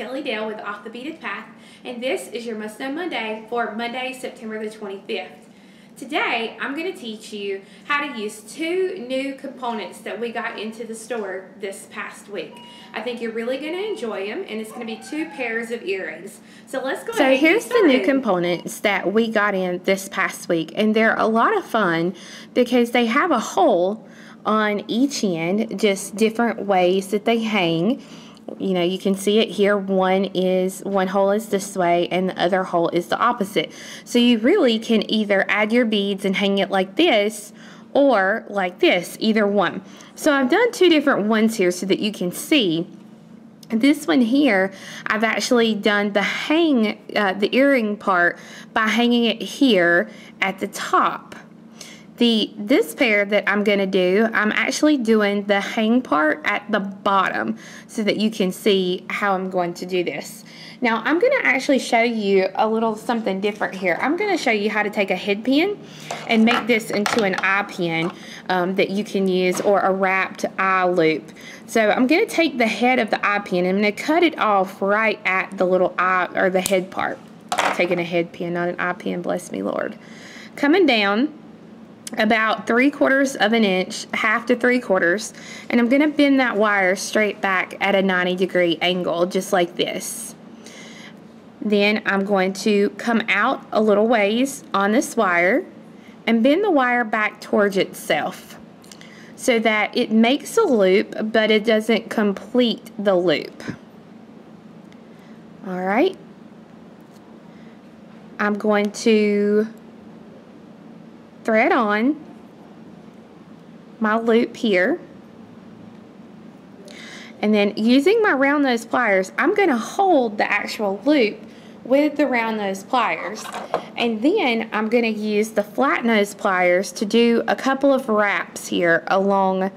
Kelly Dale with Off the Beaten Path, and this is your Must Know Monday for Monday, September the 25th. Today, I'm going to teach you how to use two new components that we got into the store this past week. I think you're really going to enjoy them, and it's going to be two pairs of earrings. So let's go ahead and here's the new components that we got in this past week, and they're a lot of fun because they have a hole on each end, just different ways that they hang. You know, you can see it here. One hole is this way and the other hole is the opposite. So you really can either add your beads and hang it like this or like this, either one. So I've done two different ones here so that you can see. This one here, I've actually done the earring part by hanging it here at the top. This pair that I'm going to do, I'm actually doing the hang part at the bottom so that you can see how I'm going to do this. Now I'm going to actually show you a little something different here. I'm going to show you how to take a head pin and make this into an eye pin that you can use, or a wrapped eye loop. So I'm going to take the head of the eye pin and I'm going to cut it off right at the little eye or the head part. Taking a head pin, not an eye pin, bless me Lord. Coming down about 3/4 of an inch, half to 3/4, and I'm going to bend that wire straight back at a 90-degree angle, just like this. Then I'm going to come out a little ways on this wire and bend the wire back towards itself so that it makes a loop, but it doesn't complete the loop. Alright, I'm going to thread on my loop here, and then using my round nose pliers, I'm going to hold the actual loop with the round nose pliers, and then I'm going to use the flat nose pliers to do a couple of wraps here along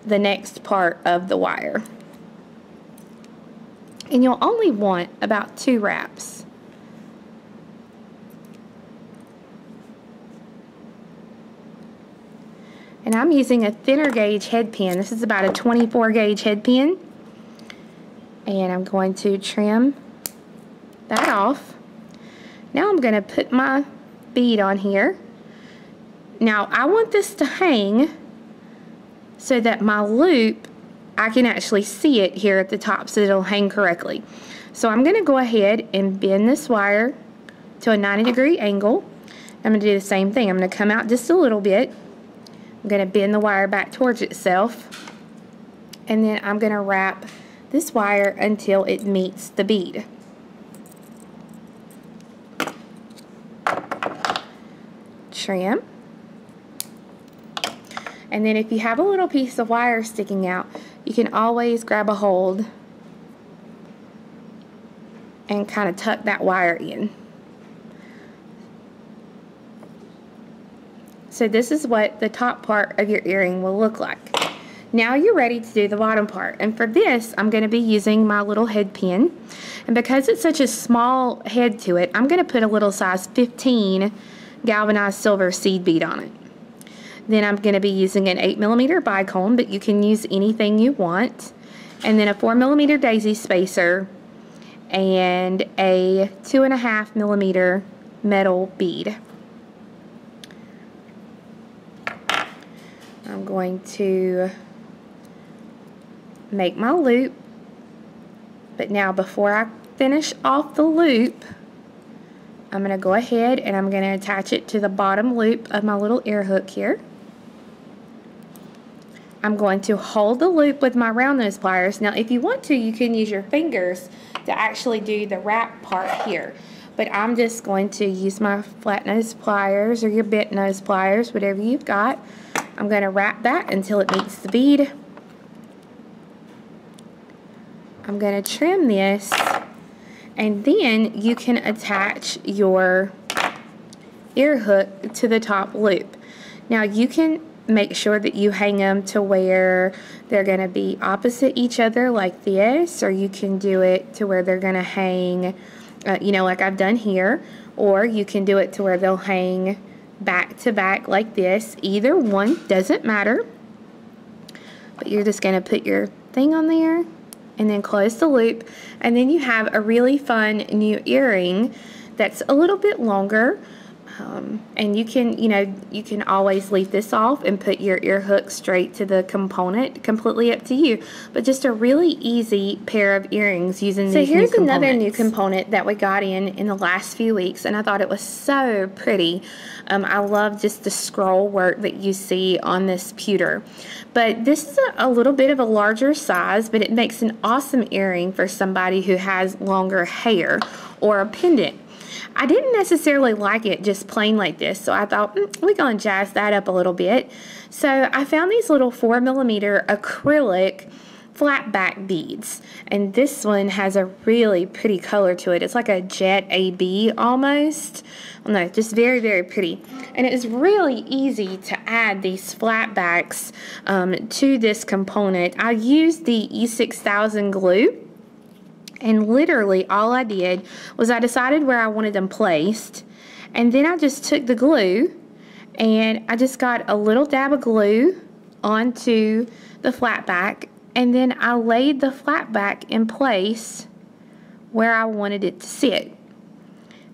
the next part of the wire. And you'll only want about 2 wraps. And I'm using a thinner gauge head pin. This is about a 24 gauge head pin. And I'm going to trim that off. Now I'm going to put my bead on here. Now I want this to hang so that my loop, I can actually see it here at the top so it'll hang correctly. So I'm going to go ahead and bend this wire to a 90-degree angle. I'm going to do the same thing. I'm going to come out just a little bit. I'm going to bend the wire back towards itself, and then I'm going to wrap this wire until it meets the bead. Trim. And then if you have a little piece of wire sticking out, you can always grab a hold and kind of tuck that wire in. So this is what the top part of your earring will look like. Now you're ready to do the bottom part, and for this I'm going to be using my little head pin, and because it's such a small head to it, I'm going to put a little size 15 galvanized silver seed bead on it. Then I'm going to be using an 8mm bicone, but you can use anything you want, and then a 4mm daisy spacer and a 2.5mm metal bead. I'm going to make my loop, but now before I finish off the loop, I'm going to go ahead and I'm going to attach it to the bottom loop of my little ear hook here. I'm going to hold the loop with my round nose pliers. Now if you want to, you can use your fingers to actually do the wrap part here, but I'm just going to use my flat nose pliers or your bent nose pliers, whatever you've got. I'm going to wrap that until it meets the bead. I'm going to trim this, and then you can attach your ear hook to the top loop. Now you can make sure that you hang them to where they're going to be opposite each other like this, or you can do it to where they're going to hang, you know, like I've done here, or you can do it to where they'll hang back to back like this. Either one doesn't matter, but you're just going to put your thing on there and then close the loop, and then you have a really fun new earring that's a little bit longer. And you can always leave this off and put your ear hook straight to the component, completely up to you. But just a really easy pair of earrings using these new components. So here's another new component that we got in the last few weeks, and I thought it was so pretty. I love just the scroll work that you see on this pewter. But this is a little bit of a larger size, but it makes an awesome earring for somebody who has longer hair, or a pendant. I didn't necessarily like it just plain like this, so I thought we're going to jazz that up a little bit. So I found these little 4mm acrylic flat back beads, and this one has a really pretty color to it. It's like a jet AB almost. Oh, no, just very, very pretty. And it is really easy to add these flat backs to this component. I used the E6000 glue. And literally all I did was I decided where I wanted them placed, and then I just took the glue and I just got a little dab of glue onto the flat back, and then I laid the flat back in place where I wanted it to sit,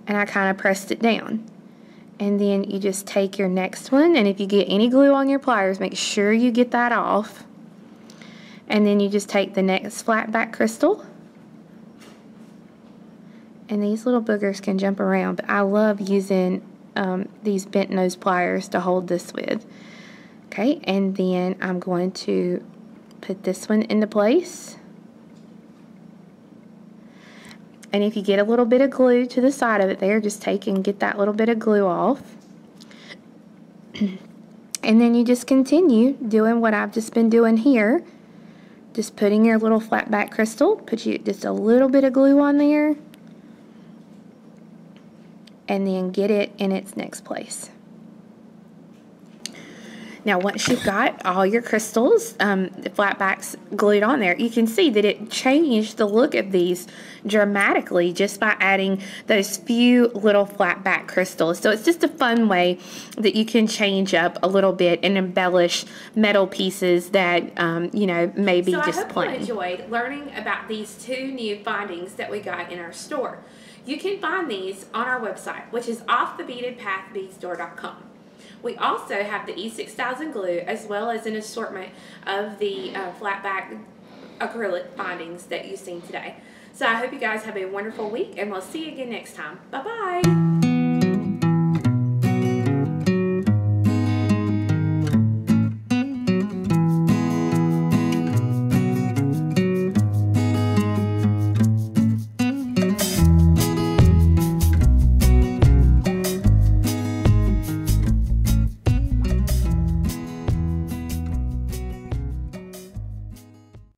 and I kind of pressed it down. And then you just take your next one, and if you get any glue on your pliers, make sure you get that off. And then you just take the next flat back crystal. And these little boogers can jump around, but I love using these bent nose pliers to hold this with. Okay, and then I'm going to put this one into place. And if you get a little bit of glue to the side of it there, just take and get that little bit of glue off. And then you just continue doing what I've just been doing here. Just putting your little flat back crystal, put just a little bit of glue on there, and then get it in its next place. Now once you've got all your crystals, the flat backs glued on there, you can see that it changed the look of these dramatically just by adding those few little flat back crystals. So it's just a fun way that you can change up a little bit and embellish metal pieces that maybe just plain. So I hope you enjoyed learning about these two new findings that we got in our store. You can find these on our website, which is offthebeadedpathbeadstore.com. We also have the E6000 glue, as well as an assortment of the flat back acrylic findings that you've seen today. So I hope you guys have a wonderful week, and we'll see you again next time. Bye-bye.